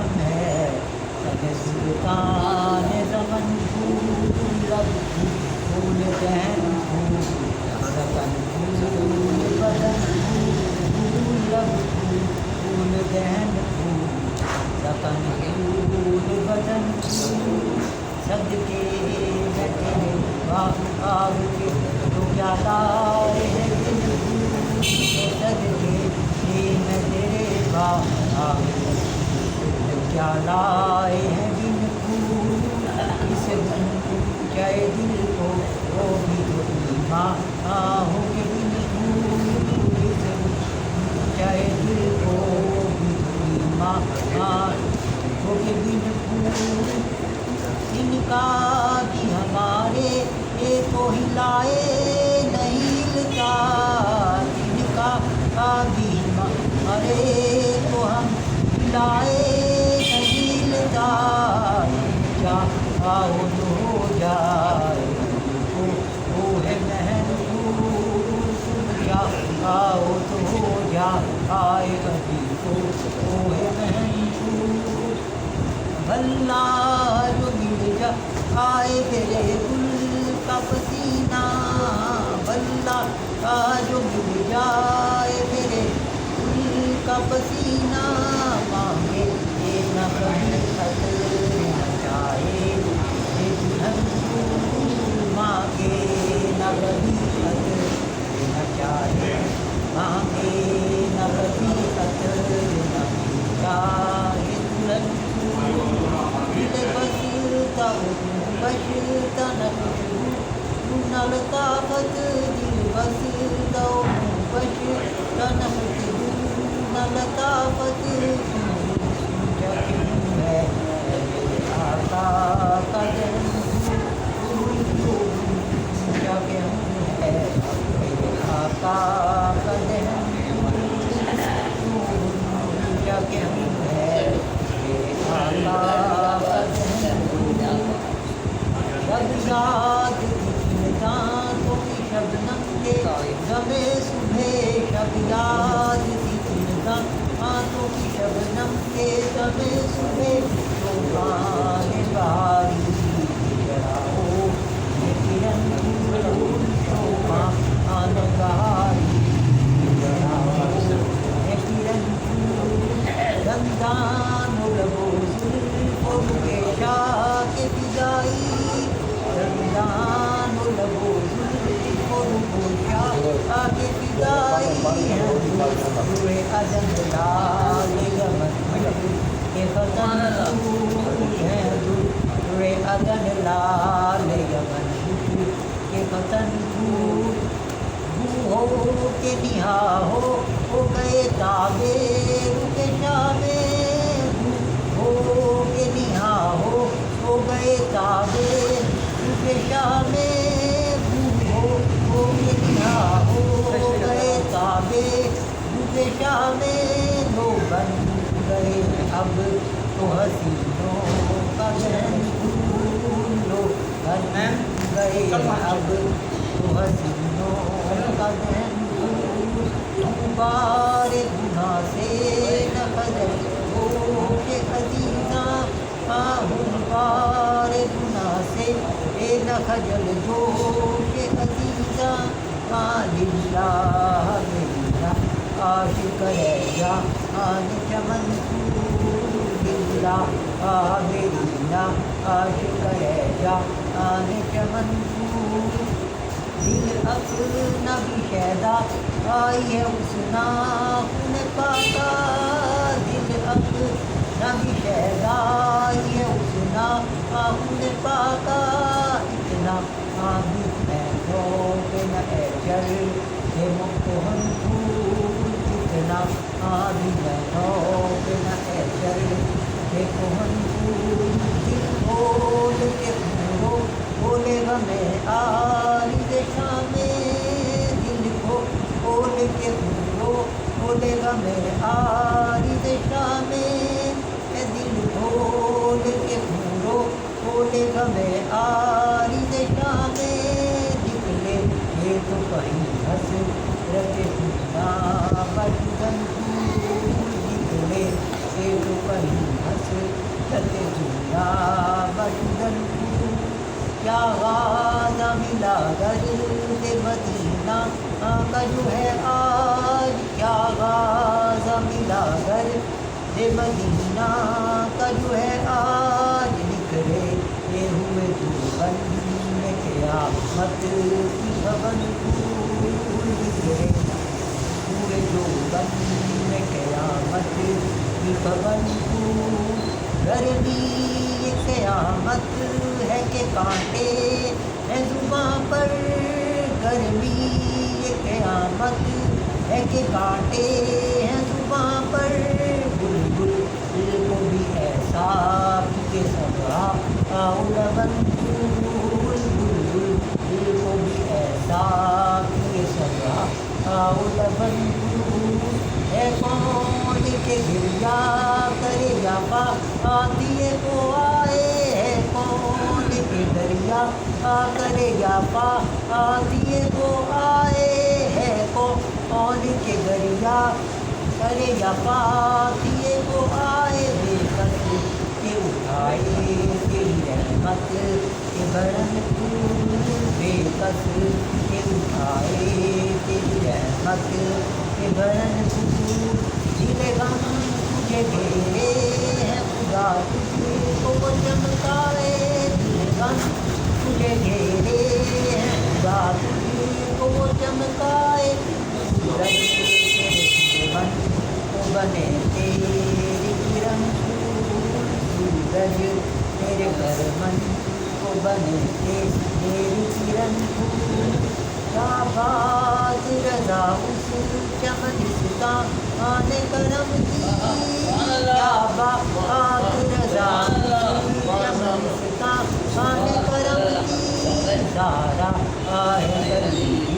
غم ہے تن سلطان زمن پھول لب پھول دہن پھول سکن پھول بدن پھول لب پھول دہن پھول سکن پھول بدن پھول صدقے میں تیرے باغ کے تو کیا لائے ہیں دل پھول صدقے میں تیرے باغ کے کیا لائے ہیں دل پھول اس جائے دل کو وہ بھی تو ایمان ہو کے دل پھول اس جائے دل کو وہ بھی تو ایمان ہو کے دل پھول ان کا بھی ہمارے کو ہلائے نہیں ہلتا ان کا بھی ہمارے کو ہم ہلائے نہیں ہلتا چاہو تو ہو جائے وہ ہے محفوظ چاہو تو ہو جائے ابھی تو وہ ہے محفوظ بھلا جو مل جائے تیرے گل کا پسینہ بھلا جو مل جائے تیرے گل کا پسینہ مانگے نہ کبھی قدر نہ چاہے مانگے نہ کبھی قدر نہ چاہے مانگے نہ کبھی قدر نہ چاہے دلہن بستا بشتا نہ خوشبو نہ لطافت دل بستا بشتا نہ خوشبو نہ لطافت کیا کہوں ہے آقا کا دہن کیا کہوں ہے آقا کا دہن کیا کہوں ہے آقا کا دہن جب یاد تھی دانتوں کی شبنم کے غم صبح شب یاد تھی دانتوں کی شبنم کے غم صبح طوفان باری چڑھاؤ یہ کرن پھول طوفان باری چڑھاؤ یہ کرن پھول رمضان و لبو زلف و پیشا کے فدائی رمضان و لبو زلف و پیشا کے فدائی روئے عدم لال یمن کے فتن ہے روئے عدم لال یمن کے فتن ہو کے نہا ہو گئے تابے کے شامے ہو کے نہا ہو گئے تابے کے شامے ہو کے نہا ہو گئے تابے کے شامے لو بن گئے اب تو حسینوں کا ذہن لو بن گئے اب تو حسینوں کا ذہن بار گناہ سے نہ خجل ہو کے عزیزاں بار گناہ سے نہ خجل ہو کے عزیزاں للہ میرا عاشق ہے جہان چمن للہ میرا عاشق ہے جہان چمن دل اپنا بھی شیدا آئی ہے اس ناخن پاکا دل اپنا بھی شیدا آئی ہے اس ناخن پاکا اتنا بھی ہے روک نہ اے چل ہے مکہن پھول اتنا بھی ہے روک نہ اے چل ہے مکہن پھول دل کھول کے پھولو بولے گا میں آرد شامے دل کو کھول کے پھولو بولے گا میں آرد شامے دل کھول کے پھولو بولے گا میں آرد شامے نکلے یہ تو کہیں حسرت دنیا بدن نکلے یہ تو کہیں حسرت حقیقت دنیا بدل کیا غازہ ملا گرد مدینہ کا جو ہے آج کیا غازہ ملا گرد مدینہ کا جو ہے آج نکلے یہ ہوئے دھوبن میں قیامت کی بھون پھول نکلے ہوئے دھوبن میں قیامت کی بھون پھول گرمی یہ قیامت ہے کہ کانٹے ہیں زباں پر گرمی یہ قیامت ہے کہ کانٹے ہیں زباں پر بلبل کو بھی ایسا کہ صبا لبن پھول بلبل کو بھی ایسا کہ صبا لبن پھول ہے کون کہ گریا کرے یا دیے کو آئے ہے کون کے دریا کرے یا دیے کو آئے ہے کون کے دریا کرے یا دیے کو آئے بے کس کے اٹھائے تیری رحمت کے برن پھول بے کس کے اٹھائے تیری رحمت کے برن پھول دل غم تجھے گھیرے ہے خدا تجھے کو وہ چمکائے دل غم تجھے گھیرے ہے خدا تجھے کو وہ چمکائے سورج تیرے من کو بنے تیری کرن پھول سورج تیرے کرمن کو بنے تیری کرن پھول شاباز رضا اس چمنستاں آنے کرم کی شاباز رضا چمنستاں آنے کرم کی سارا آئے